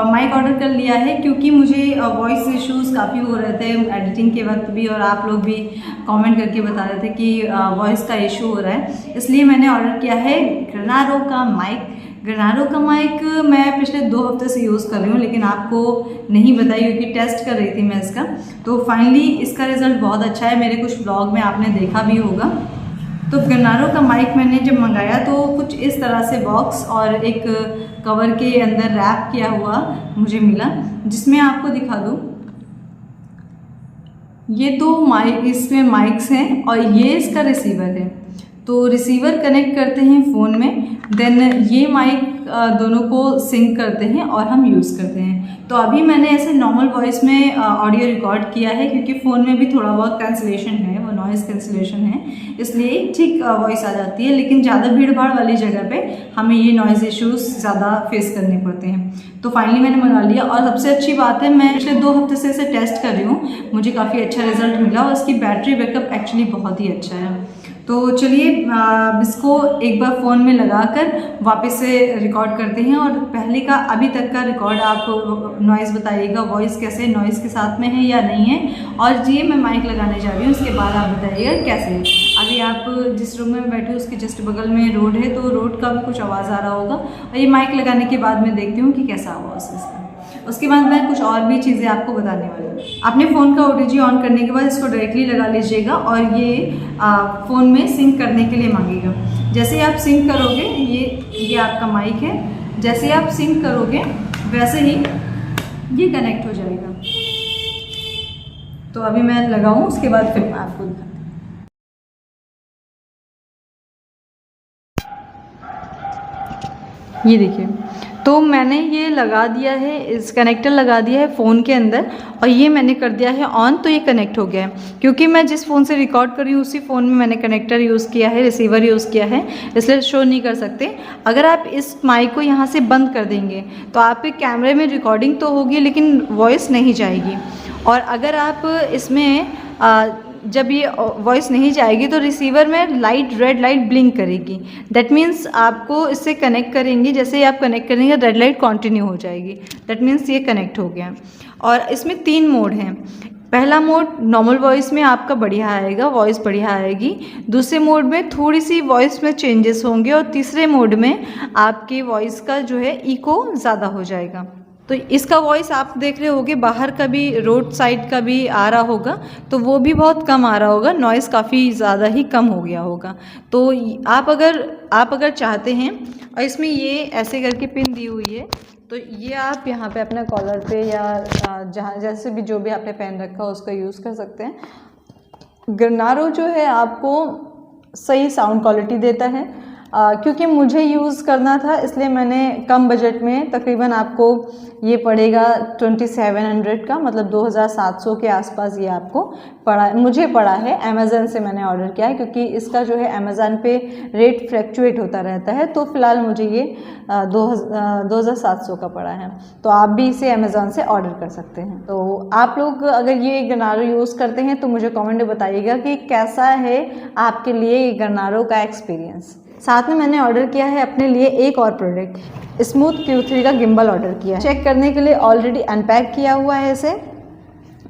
Mic order कर लिया है क्योंकि मुझे वॉइस इश्यूज़ काफ़ी हो रहे थे एडिटिंग के वक्त भी, और आप लोग भी कमेंट करके बता रहे थे कि वॉइस का इशू हो रहा है, इसलिए मैंने ऑर्डर किया है ग्रेनारो का माइक। ग्रेनारो का माइक मैं पिछले 2 हफ्ते से यूज़ कर रही हूँ, लेकिन आपको नहीं बताई क्योंकि टेस्ट कर रही थी मैं इसका। तो फाइनली इसका रिज़ल्ट बहुत अच्छा है, मेरे कुछ ब्लॉग में आपने देखा भी होगा। तो ग्रेनारो का माइक मैंने जब मंगाया तो कुछ इस तरह से बॉक्स और एक कवर के अंदर रैप किया हुआ मुझे मिला, जिसमें आपको दिखा दूँ। ये तो माइक, इसमें माइक्स हैं और ये इसका रिसीवर है। तो रिसीवर कनेक्ट करते हैं फ़ोन में, देन ये माइक दोनों को सिंक करते हैं और हम यूज़ करते हैं। तो अभी मैंने ऐसे नॉर्मल वॉइस में ऑडियो रिकॉर्ड किया है क्योंकि फ़ोन में भी थोड़ा बहुत कैंसिलेशन है, वो नॉइज़ कैंसिलेशन है, इसलिए ठीक वॉइस आ जाती है। लेकिन ज़्यादा भीड़ भाड़ वाली जगह पे हमें ये नॉइज़ इश्यूज़ ज़्यादा फेस करने पड़ते हैं। तो फाइनली मैंने मंगा लिया, और सबसे अच्छी बात है मैं पिछले 2 हफ्ते से इसे टेस्ट कर रही हूँ, मुझे काफ़ी अच्छा रिजल्ट मिला और इसकी बैटरी बैकअप एक्चुअली बहुत ही अच्छा है। तो चलिए इसको एक बार फ़ोन में लगाकर वापस से रिकॉर्ड करते हैं, और पहले का अभी तक का रिकॉर्ड आप नॉइज़ बताइएगा, वॉइस कैसे नॉइज़ के साथ में है या नहीं है। और जी मैं माइक लगाने जा रही हूँ, उसके बाद आप बताइएगा कैसे है। अभी आप जिस रूम में बैठे हो उसके जस्ट बगल में रोड है, तो रोड का भी कुछ आवाज़ आ रहा होगा, और ये माइक लगाने के बाद मैं देखती हूँ कि कैसा आवाज़ है इसका। उसके बाद मैं कुछ और भी चीज़ें आपको बताने वाली हूँ। अपने फ़ोन का OTG ऑन करने के बाद इसको डायरेक्टली लगा लीजिएगा, और ये फ़ोन में सिंक करने के लिए मांगेगा। जैसे ही आप सिंक करोगे, ये आपका माइक है, जैसे ही आप सिंक करोगे वैसे ही ये कनेक्ट हो जाएगा। तो अभी मैं लगाऊँ, उसके बाद फिर मैं आपको दिखाती हूँ। ये देखिए, तो मैंने ये लगा दिया है, इस कनेक्टर लगा दिया है फ़ोन के अंदर, और ये मैंने कर दिया है ऑन, तो ये कनेक्ट हो गया है। क्योंकि मैं जिस फ़ोन से रिकॉर्ड कर रही हूँ उसी फ़ोन में मैंने कनेक्टर यूज़ किया है, रिसीवर यूज़ किया है, इसलिए शो नहीं कर सकते। अगर आप इस माइक को यहाँ से बंद कर देंगे तो आपके कैमरे में रिकॉर्डिंग तो होगी लेकिन वॉइस नहीं जाएगी। और अगर आप इसमें जब ये वॉइस नहीं जाएगी तो रिसीवर में लाइट, रेड लाइट ब्लिंक करेगी। दैट मीन्स आपको इससे कनेक्ट करेंगे, जैसे ही आप कनेक्ट करेंगे रेड लाइट कंटिन्यू हो जाएगी, दैट मीन्स ये कनेक्ट हो गया। और इसमें 3 मोड हैं। पहला मोड नॉर्मल वॉइस में आपका बढ़िया आएगा, वॉइस बढ़िया आएगी। दूसरे मोड में थोड़ी सी वॉइस में चेंजेस होंगे, और तीसरे मोड में आपकी वॉइस का जो है इको ज़्यादा हो जाएगा। तो इसका वॉइस आप देख रहे होगे, बाहर का भी, रोड साइड का भी आ रहा होगा, तो वो भी बहुत कम आ रहा होगा, नॉइज़ काफ़ी ज़्यादा ही कम हो गया होगा। तो आप अगर चाहते हैं, और इसमें ये ऐसे करके पिन दी हुई है, तो ये आप यहाँ पे अपने कॉलर पे या जहाँ जैसे भी जो भी आपने पहन रखा हो उसका यूज़ कर सकते हैं। ग्रेनारो जो है आपको सही साउंड क्वालिटी देता है। क्योंकि मुझे यूज़ करना था इसलिए मैंने कम बजट में, तकरीबन आपको ये पड़ेगा 2700 का, मतलब 2700 के आसपास ये आपको मुझे पड़ा है। अमेज़न से मैंने ऑर्डर किया है क्योंकि इसका जो है अमेज़न पे रेट फ्लैक्चुएट होता रहता है, तो फ़िलहाल मुझे ये 2700 का पड़ा है। तो आप भी इसे अमेज़न से ऑर्डर कर सकते हैं। तो आप लोग अगर ये ग्रेनारो यूज़ करते हैं तो मुझे कमेंट में बताइएगा कि कैसा है आपके लिए ये ग्रेनारो का एक्सपीरियंस। साथ में मैंने ऑर्डर किया है अपने लिए एक और प्रोडक्ट, स्मूथ Q3 का गिम्बल ऑर्डर किया है। चेक करने के लिए ऑलरेडी अनपैक किया हुआ है। इसे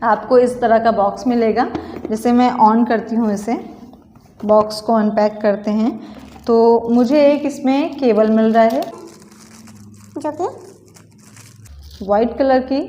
आपको इस तरह का बॉक्स मिलेगा। जैसे मैं ऑन करती हूँ इसे, बॉक्स को अनपैक करते हैं, तो मुझे एक इसमें केबल मिल रहा है जो कि वाइट कलर की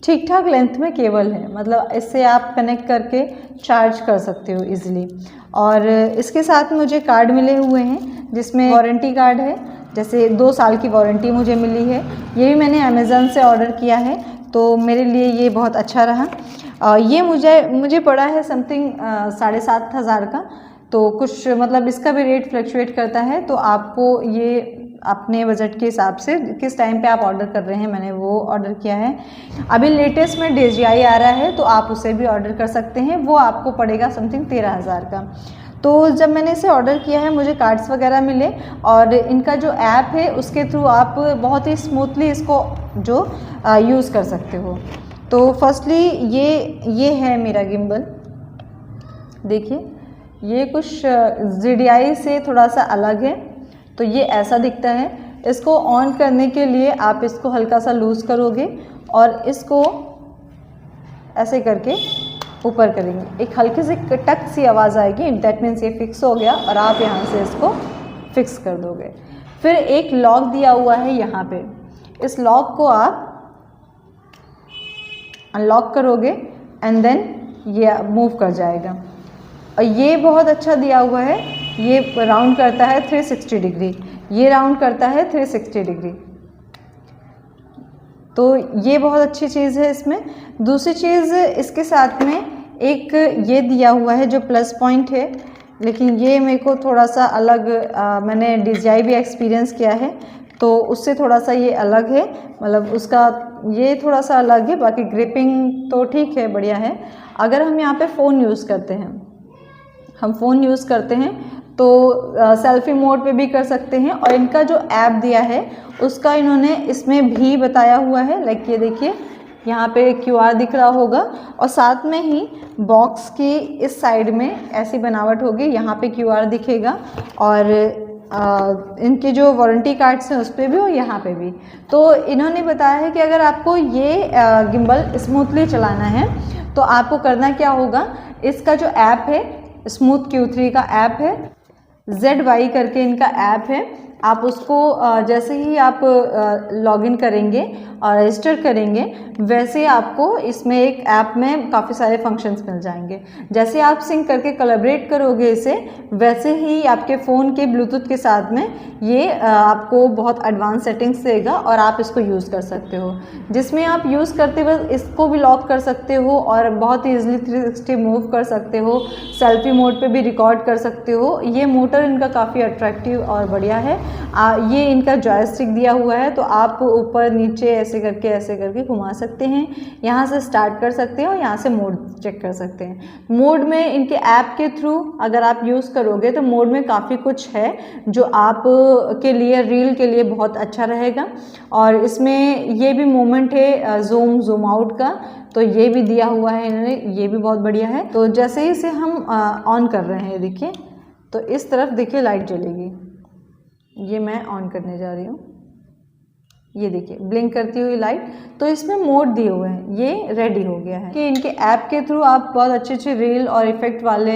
ठीक ठाक लेंथ में केबल है, मतलब इससे आप कनेक्ट करके चार्ज कर सकते हो इजीली। और इसके साथ मुझे कार्ड मिले हुए हैं जिसमें वारंटी कार्ड है, जैसे 2 साल की वारंटी मुझे मिली है। ये भी मैंने अमेज़न से ऑर्डर किया है, तो मेरे लिए ये बहुत अच्छा रहा। ये मुझे पड़ा है समथिंग 7500 का। तो कुछ मतलब इसका भी रेट फ्लक्चुएट करता है, तो आपको ये अपने बजट के हिसाब से किस टाइम पे आप ऑर्डर कर रहे हैं, मैंने वो ऑर्डर किया है। अभी लेटेस्ट में DJI आ रहा है, तो आप उसे भी ऑर्डर कर सकते हैं, वो आपको पड़ेगा समथिंग 13000 का। तो जब मैंने इसे ऑर्डर किया है मुझे कार्ड्स वगैरह मिले, और इनका जो ऐप है उसके थ्रू आप बहुत ही स्मूथली इसको जो यूज़ कर सकते हो। तो फर्स्टली ये है मेरा गिम्बल। देखिए ये कुछ ZDI से थोड़ा सा अलग है, तो ये ऐसा दिखता है। इसको ऑन करने के लिए आप इसको हल्का सा लूज़ करोगे और इसको ऐसे करके ऊपर करेंगे, एक हल्की सी टक सी आवाज़ आएगी, दैट मीन्स ये फिक्स हो गया और आप यहाँ से इसको फिक्स कर दोगे। फिर एक लॉक दिया हुआ है यहाँ पे, इस लॉक को आप अनलॉक करोगे एंड देन ये मूव कर जाएगा। और ये बहुत अच्छा दिया हुआ है, ये राउंड करता है 360 डिग्री, ये राउंड करता है 360 डिग्री, तो ये बहुत अच्छी चीज़ है इसमें। दूसरी चीज़ इसके साथ में एक ये दिया हुआ है जो प्लस पॉइंट है, लेकिन ये मेरे को थोड़ा सा अलग मैंने DJI भी एक्सपीरियंस किया है तो उससे थोड़ा सा ये अलग है, मतलब उसका ये थोड़ा सा अलग है, बाकी ग्रिपिंग तो ठीक है, बढ़िया है। अगर हम यहाँ पे फ़ोन यूज़ करते हैं, हम फ़ोन यूज़ करते हैं तो सेल्फी मोड पे भी कर सकते हैं। और इनका जो ऐप दिया है उसका इन्होंने इसमें भी बताया हुआ है, लाइक ये देखिए यहाँ पे QR दिख रहा होगा और साथ में ही बॉक्स की इस साइड में ऐसी बनावट होगी, यहाँ पे QR दिखेगा और इनके जो वारंटी कार्ड्स हैं उस पर भी और यहाँ पे भी। तो इन्होंने बताया है कि अगर आपको ये गिम्बल स्मूथली चलाना है तो आपको करना क्या होगा, इसका जो ऐप है स्मूथ Q3 का ऐप है, ZY करके इनका ऐप है, आप उसको जैसे ही आप लॉगिन करेंगे और रजिस्टर करेंगे वैसे आपको इसमें एक ऐप में काफ़ी सारे फंक्शंस मिल जाएंगे। जैसे आप सिंक करके कोलैबोरेट करोगे इसे, वैसे ही आपके फ़ोन के ब्लूटूथ के साथ में ये आपको बहुत एडवांस सेटिंग्स देगा और आप इसको यूज़ कर सकते हो, जिसमें आप यूज़ करते वक्त इसको भी लॉक कर सकते हो और बहुत ईजिली 360 मूव कर सकते हो, सेल्फी मोड पे भी रिकॉर्ड कर सकते हो। ये मोटर इनका काफ़ी अट्रैक्टिव और बढ़िया है। ये इनका जॉयस्टिक दिया हुआ है तो आप ऊपर नीचे ऐसे करके घुमा सकते हैं, यहाँ से स्टार्ट कर सकते हैं और यहाँ से मोड चेक कर सकते हैं। मोड में इनके ऐप के थ्रू अगर आप यूज़ करोगे तो मोड में काफ़ी कुछ है जो आप के लिए रील के लिए बहुत अच्छा रहेगा। और इसमें ये भी मोमेंट है जूम आउट का, तो ये भी दिया हुआ है इन्होंने, ये भी बहुत बढ़िया है। तो जैसे ही इसे हम ऑन कर रहे हैं देखिए, तो इस तरफ देखिए लाइट जलेगी, ये मैं ऑन करने जा रही हूँ, ये देखिए ब्लिंक करती हुई लाइट। तो इसमें मोड दिए हुए हैं, ये रेडी हो गया है कि इनके ऐप के थ्रू आप बहुत अच्छे रील और इफ़ेक्ट वाले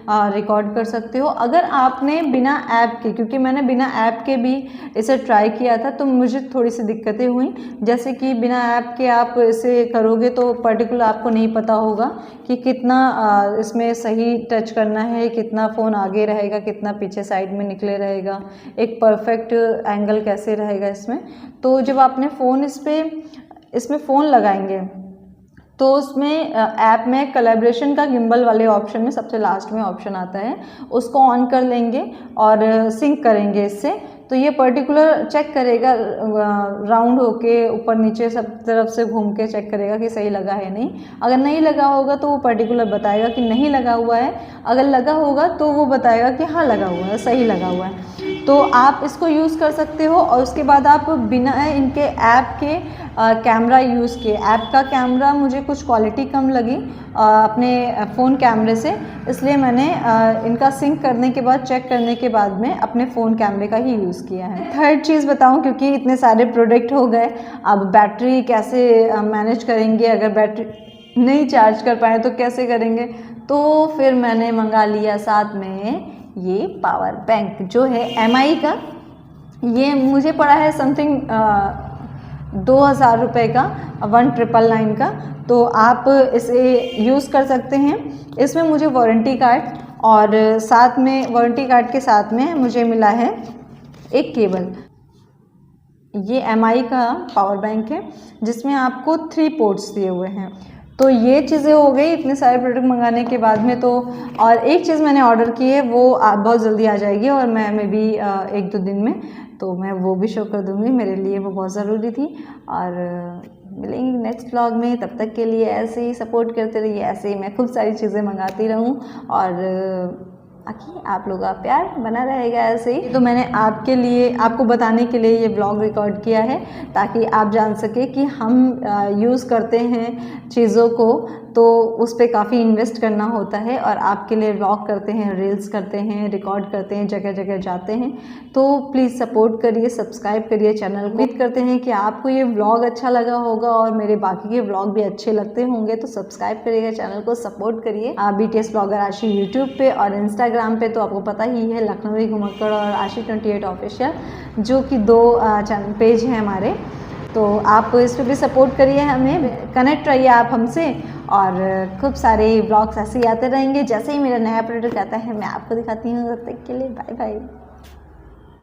रिकॉर्ड कर सकते हो। अगर आपने बिना ऐप के, क्योंकि मैंने बिना ऐप के भी इसे ट्राई किया था तो मुझे थोड़ी सी दिक्कतें हुई, जैसे कि बिना ऐप के आप इसे करोगे तो पर्टिकुलर आपको नहीं पता होगा कि कितना इसमें सही टच करना है, कितना फ़ोन आगे रहेगा, कितना पीछे साइड में निकले रहेगा, एक परफेक्ट एंगल कैसे रहेगा इसमें। तो जब आपने फ़ोन इसमें फ़ोन लगाएंगे तो उसमें ऐप में कोलैबोरेशन का गिम्बल वाले ऑप्शन में सबसे लास्ट में ऑप्शन आता है, उसको ऑन कर लेंगे और सिंक करेंगे इससे, तो ये पर्टिकुलर चेक करेगा राउंड होके ऊपर नीचे सब तरफ से घूम के चेक करेगा कि सही लगा है नहीं। अगर नहीं लगा होगा तो वो पर्टिकुलर बताएगा कि नहीं लगा हुआ है, अगर लगा होगा तो वो बताएगा कि हाँ लगा हुआ है, सही लगा हुआ है। तो आप इसको यूज़ कर सकते हो। और उसके बाद आप बिना इनके ऐप के कैमरा यूज़ किए, ऐप का कैमरा मुझे कुछ क्वालिटी कम लगी अपने फ़ोन कैमरे से, इसलिए मैंने इनका सिंक करने के बाद, चेक करने के बाद में अपने फ़ोन कैमरे का ही यूज़ किया है। थर्ड चीज़ बताऊं, क्योंकि इतने सारे प्रोडक्ट हो गए, अब बैटरी कैसे मैनेज करेंगे, अगर बैटरी नहीं चार्ज कर पाए तो कैसे करेंगे, तो फिर मैंने मंगा लिया साथ में ये पावर बैंक जो है MI का। ये मुझे पड़ा है समथिंग 2000 रुपये का, 1999 का। तो आप इसे यूज़ कर सकते हैं। इसमें मुझे वारंटी कार्ड और साथ में वारंटी कार्ड के साथ में मुझे मिला है एक केबल। ये MI का पावर बैंक है जिसमें आपको 3 पोर्ट्स दिए हुए हैं। तो ये चीज़ें हो गई इतने सारे प्रोडक्ट मंगाने के बाद में। तो और एक चीज़ मैंने ऑर्डर की है, वो बहुत जल्दी आ जाएगी और मैं भी 1-2 दिन में, तो मैं वो भी शो कर दूँगी, मेरे लिए वो बहुत ज़रूरी थी। और मिलेंगे नेक्स्ट व्लॉग में, तब तक के लिए ऐसे ही सपोर्ट करते रहिए, ऐसे ही मैं खूब सारी चीज़ें मंगाती रहूँ और बाकी आप लोगों का प्यार बना रहेगा ऐसे ही। तो मैंने आपके लिए, आपको बताने के लिए ये ब्लॉग रिकॉर्ड किया है ताकि आप जान सके कि हम यूज़ करते हैं चीज़ों को तो उस पे काफ़ी इन्वेस्ट करना होता है और आपके लिए व्लॉग करते हैं, रील्स करते हैं, रिकॉर्ड करते हैं, जगह जगह जाते हैं। तो प्लीज़ सपोर्ट करिए, सब्सक्राइब करिए चैनल को। उम्मीद करते हैं कि आपको ये व्लॉग अच्छा लगा होगा और मेरे बाकी के व्लॉग भी अच्छे लगते होंगे। तो सब्सक्राइब करिएगा चैनल को, सपोर्ट करिए। BTS ब्लॉगर आशी यूट्यूब पे और इंस्टाग्राम पे तो आपको पता ही है, लखनवी घुमक्कड़ और आशी 28 ऑफिशियल, जो कि 2 चैनल पेज हैं हमारे। तो आप इस पर भी सपोर्ट करिए, हमें कनेक्ट रहिए आप हमसे और खूब सारे व्लॉग्स ऐसे ही आते रहेंगे। जैसे ही मेरा नया प्रोडक्ट आता है मैं आपको दिखाती हूँ। तब तक के लिए बाय बाय।